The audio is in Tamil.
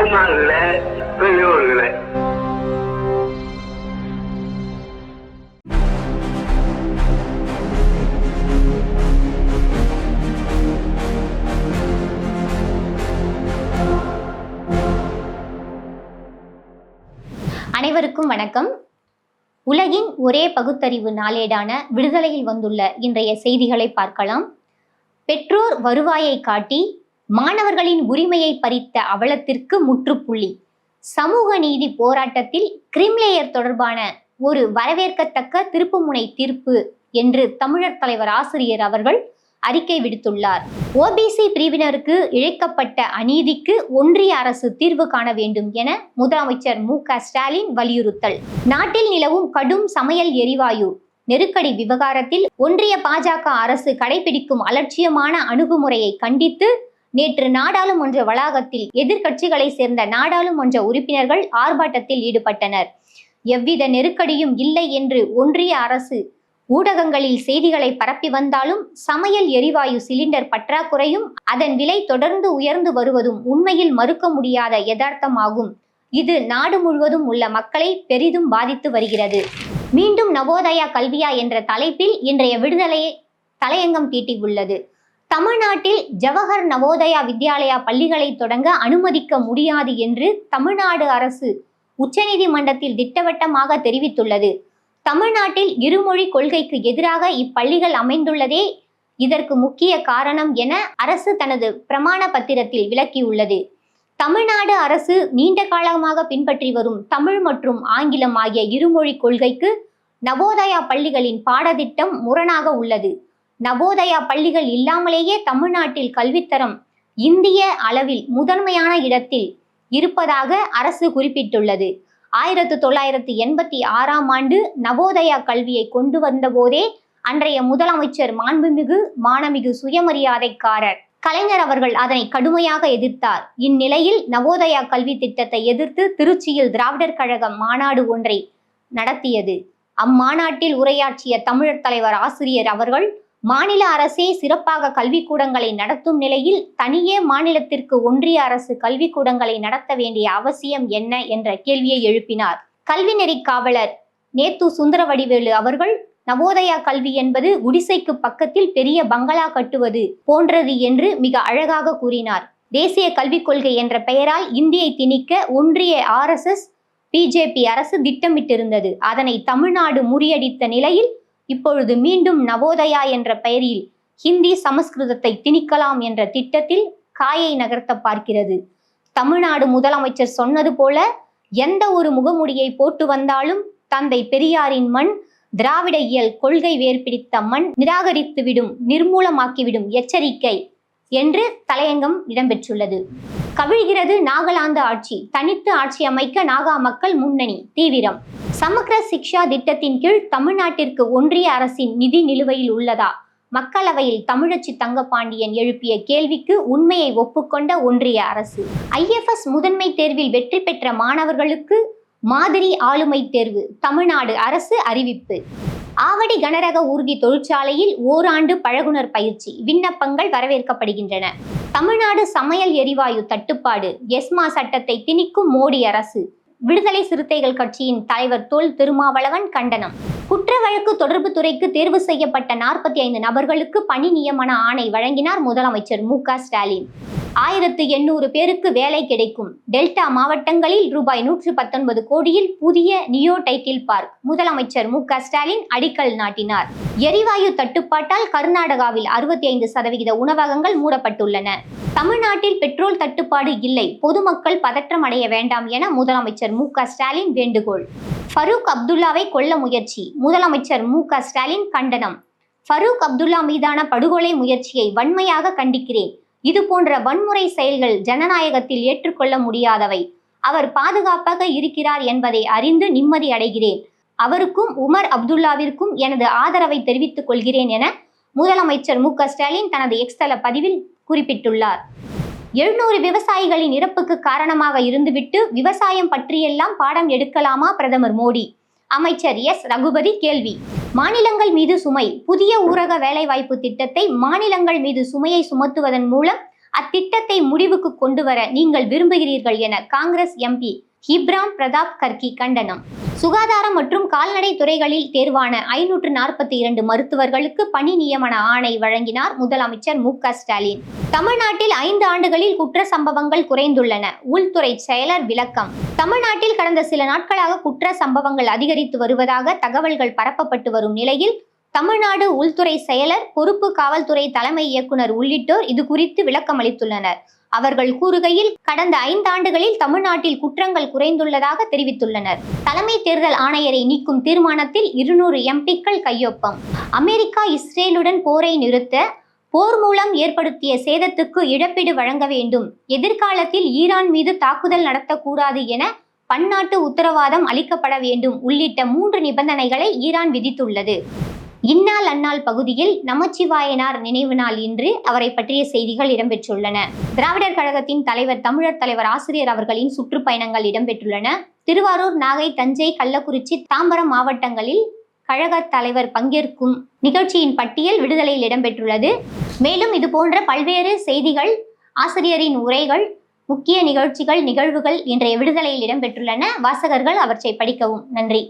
தாய்மார்களே, பெரியோர்களே, அனைவருக்கும் வணக்கம். உலகின் ஒரே பகுத்தறிவு நாளேடான விடுதலையில் வந்துள்ள இன்றைய செய்திகளை பார்க்கலாம். பெற்றோர் வருவாயை காட்டி மாணவர்களின் உரிமையை பறித்த அவலத்திற்கு முற்றுப்புள்ளி. சமூக நீதி போராட்டத்தில் கிரிம்லேயர் தொடர்பான ஒரு வரவேற்கத்தக்க திருப்புமுனை தீர்ப்பு என்று தமிழர் தலைவர் ஆசிரியர் அவர்கள் அறிக்கை விடுத்துள்ளார். ஓபிசி பிரிவினருக்கு இழைக்கப்பட்ட அநீதிக்கு ஒன்றிய அரசு தீர்வு காண வேண்டும் என முதலமைச்சர் மு.க. ஸ்டாலின் வலியுறுத்தல். நாட்டில் நிலவும் கடும் சமையல் எரிவாயு நெருக்கடி விவகாரத்தில் ஒன்றிய பாஜக அரசு கடைபிடிக்கும் அலட்சியமான அணுகுமுறையை கண்டித்து நேற்று நாடாளுமன்ற வளாகத்தில் எதிர்க்கட்சிகளை சேர்ந்த நாடாளுமன்ற உறுப்பினர்கள் ஆர்ப்பாட்டத்தில் ஈடுபட்டனர். எவ்வித நெருக்கடியும் இல்லை என்று ஒன்றிய அரசு ஊடகங்களில் செய்திகளை பரப்பி வந்தாலும் சமையல் எரிவாயு சிலிண்டர் பற்றாக்குறையும் அதன் விலை தொடர்ந்து உயர்ந்து வருவதும் உண்மையில் மறுக்க முடியாத யதார்த்தமாகும். இது நாடு முழுவதும் உள்ள மக்களை பெரிதும் பாதித்து வருகிறது. மீண்டும் நவோதயா கல்வியா என்ற தலைப்பில் இன்றைய விடுதலையை தலையங்கம் தீட்டியுள்ளது. தமிழ்நாட்டில் ஜவஹர் நவோதயா வித்யாலயா பள்ளிகளை தொடங்க அனுமதிக்க முடியாது என்று தமிழ்நாடு அரசு உச்சநீதிமன்றத்தில் திட்டவட்டமாக தெரிவித்துள்ளது. தமிழ்நாட்டில் இருமொழி கொள்கைக்கு எதிராக இப்பள்ளிகள் அமைந்துள்ளதே இதற்கு முக்கிய காரணம் என அரசு தனது பிரமாண பத்திரத்தில் விளக்கியுள்ளது. தமிழ்நாடு அரசு நீண்ட காலமாக பின்பற்றி வரும் தமிழ் மற்றும் ஆங்கிலம் ஆகிய இருமொழி கொள்கைக்கு நவோதயா பள்ளிகளின் பாடத்திட்டம் முரணாக உள்ளது. நவோதயா பள்ளிகள் இல்லாமலேயே தமிழ்நாட்டில் கல்வித்தரம் இந்திய அளவில் முதன்மையான இடத்தில் இருப்பதாக அரசு குறிப்பிட்டுள்ளது. 1986ஆம் ஆண்டு நவோதயா கல்வியை கொண்டு வந்த போதே அன்றைய முதலமைச்சர் மாண்புமிகு மானமிகு சுயமரியாதைக்காரர் கலைஞர் அவர்கள் அதனை கடுமையாக எதிர்த்தார். இந்நிலையில் நவோதயா கல்வி திட்டத்தை எதிர்த்து திருச்சியில் திராவிடர் கழகம் மாநாடு ஒன்றை நடத்தியது. அம்மாநாட்டில் உரையாற்றிய தமிழர் தலைவர் ஆசிரியர் அவர்கள் மாநில அரசே சிறப்பாக கல்விக்கூடங்களை நடத்தும் நிலையில் தனியே மாநிலத்திற்கு ஒன்றிய அரசு கல்விக்கூடங்களை நடத்த வேண்டிய அவசியம் என்ன என்ற கேள்வியை எழுப்பினார். கல்வி நெறி காவலர் நேத்து சுந்தரவடிவேலு அவர்கள் நவோதயா கல்வி என்பது குடிசைக்கு பக்கத்தில் பெரிய பங்களா கட்டுவது போன்றது என்று மிக அழகாக கூறினார். தேசிய கல்விக் கொள்கை என்ற பெயரால் இந்தியை திணிக்க ஒன்றிய RSS BJP அரசு திட்டமிட்டிருந்தது. அதனை தமிழ்நாடு முறியடித்த நிலையில் இப்பொழுது மீண்டும் நவோதயா என்ற பெயரில் ஹிந்தி சமஸ்கிருதத்தை திணிக்கலாம் என்ற திட்டத்தில் காயை நகர்த்த பார்க்கிறது. தமிழ்நாடு முதலமைச்சர் சொன்னது போல எந்த ஒரு முகமுடியை போட்டு வந்தாலும் தந்தை பெரியாரின் மண், திராவிட இயல் கொள்கை வேர்பிடித்த மண் நிராகரித்துவிடும், நிர்மூலமாக்கிவிடும், எச்சரிக்கை என்று தலையங்கம் இடம்பெற்றுள்ளது. கவிழ்கிறது நாகாலாந்து ஆட்சி, தனித்து ஆட்சி அமைக்க நாகா மக்கள் முன்னணி தீவிரம். சமக்ர சிக்ஷா திட்டத்தின் கீழ் தமிழ்நாட்டிற்கு ஒன்றிய அரசின் நிதி நிலுவையில் உள்ளதா? மக்களவையில் தமிழச்சி தங்கபாண்டியன் எழுப்பிய கேள்விக்கு உண்மையை ஒப்புக்கொண்ட ஒன்றிய அரசு. IFS முதன்மை தேர்வில் வெற்றி பெற்ற மாணவர்களுக்கு மாதிரி ஆளுமை தேர்வு தமிழ்நாடு அரசு அறிவிப்பு. ஆவடி கனரக ஊர்தி தொழிற்சாலையில் ஓராண்டு பழகுனர் பயிற்சி, விண்ணப்பங்கள் வரவேற்கப்படுகின்றன. தமிழ்நாடு சமையல் எரிவாயு தட்டுப்பாடு, எஸ்மா சட்டத்தை திணிக்கும் மோடி அரசு. விடுதலை சிறுத்தைகள் கட்சியின் தலைவர் தொல் திருமாவளவன் கண்டனம். குற்ற வழக்கு தொடர்பு துறைக்கு தேர்வு செய்யப்பட்ட 45 நபர்களுக்கு பணி நியமன ஆணை வழங்கினார் முதலமைச்சர் மு.க. ஸ்டாலின். 1800 பேருக்கு வேலை கிடைக்கும். டெல்டா மாவட்டங்களில் ரூபாய் 119 கோடியில் புதிய நியோ டைட்டில் பார்க் முதலமைச்சர் மு.க. ஸ்டாலின் அடிக்கல் நாட்டினார். எரிவாயு தட்டுப்பாட்டால் கர்நாடகாவில் 65% உணவகங்கள் மூடப்பட்டுள்ளன. தமிழ்நாட்டில் பெட்ரோல் தட்டுப்பாடு இல்லை, பொதுமக்கள் பதற்றம் அடைய வேண்டாம் என முதலமைச்சர் மு.க. ஸ்டாலின் வேண்டுகோள். ஃபரூக் அப்துல்லாவை கொல்ல முயற்சி, முதலமைச்சர் மு.க. ஸ்டாலின் கண்டனம். ஃபரூக் அப்துல்லா மீதான படுகொலை முயற்சியை வன்மையாக கண்டிக்கிறேன். இது போன்ற வன்முறை செயல்கள் ஜனநாயகத்தில் ஏற்றுக்கொள்ள முடியாதவை. அவர் பாதுகாப்பாக இருக்கிறார் என்பதை அறிந்து நிம்மதி அடைகிறேன். அவருக்கும் உமர் அப்துல்லாவிற்கும் எனது ஆதரவை தெரிவித்துக் கொள்கிறேன் என முதலமைச்சர் மு.க. ஸ்டாலின் தனது எக்ஸ்தல பதிவில் குறிப்பிட்டுள்ளார். 700 விவசாயிகளின் இறப்புக்கு காரணமாக இருந்துவிட்டு விவசாயம் பற்றியெல்லாம் பாடம் எடுக்கலாமா பிரதமர் மோடி? அமைச்சர் எஸ் ரகுபதி கேள்வி. மாநிலங்கள் மீது சுமை. புதிய ஊரக வேலைவாய்ப்பு திட்டத்தை மாநிலங்கள் மீது சுமையை சுமத்துவதன் மூலம் அத்திட்டத்தை முடிவுக்கு கொண்டு வர நீங்கள் விரும்புகிறீர்கள் என காங்கிரஸ் எம்பி இப்ராம் பிரதாப் கர்கி கண்டனம். சுகாதாரம் மற்றும் கால்நடை துறைகளில் தேர்வான 542 மருத்துவர்களுக்கு பணி நியமன ஆணை வழங்கினார் முதலமைச்சர் மு.க.ஸ்டாலின். தமிழ்நாட்டில் 5 ஆண்டுகளில் குற்ற சம்பவங்கள் குறைந்துள்ளன. உள்துறை செயலர் விளக்கம். தமிழ்நாட்டில் கடந்த சில நாட்களாக குற்ற சம்பவங்கள் அதிகரித்து வருவதாக தகவல்கள் பரப்பப்பட்டு வரும் நிலையில் தமிழ்நாடு உள்துறை செயலர், பொறுப்பு காவல்துறை தலைமை இயக்குனர் உள்ளிட்டோர் இது குறித்து விளக்கம் அளித்துள்ளனர். அவர்கள் கூறுகையில், கடந்த 5 ஆண்டுகளில் தமிழ்நாட்டில் குற்றங்கள் குறைந்துள்ளதாக தெரிவித்துள்ளனர். தலைமை தேர்தல் ஆணையரை நீக்கும் தீர்மானத்தில் 200 எம்பிக்கள் கையொப்பம். அமெரிக்கா இஸ்ரேலுடன் போரை நிறுத்த போர் மூலம் ஏற்படுத்திய சேதத்துக்கு இழப்பீடு வழங்க வேண்டும். எதிர்காலத்தில் ஈரான் மீது தாக்குதல் நடத்தக்கூடாது என பன்னாட்டு உத்தரவாதம் அளிக்கப்பட வேண்டும் உள்ளிட்ட 3 நிபந்தனைகளை ஈரான் விதித்துள்ளது. இந்நாள் அந்நாள் பகுதியில் நமச்சிவாயனார் நினைவு நாள் இன்று அவரை பற்றிய செய்திகள் இடம்பெற்றுள்ளன. திராவிடர் கழகத்தின் தலைவர், தமிழர் தலைவர் ஆசிரியர் அவர்களின் சுற்றுப்பயணங்கள் இடம்பெற்றுள்ளன. திருவாரூர், நாகை, தஞ்சை, கள்ளக்குறிச்சி, தாம்பரம் மாவட்டங்களில் கழக தலைவர் பங்கேற்கும் நிகழ்ச்சியின் பட்டியல் விடுதலையில் இடம்பெற்றுள்ளது. மேலும் இது போன்ற பல்வேறு செய்திகள், ஆசிரியரின் உரைகள், முக்கிய நிகழ்ச்சிகள், நிகழ்வுகள் இன்றைய விடுதலையில் இடம்பெற்றுள்ளன. வாசகர்கள் அவற்றை படிக்கவும். நன்றி.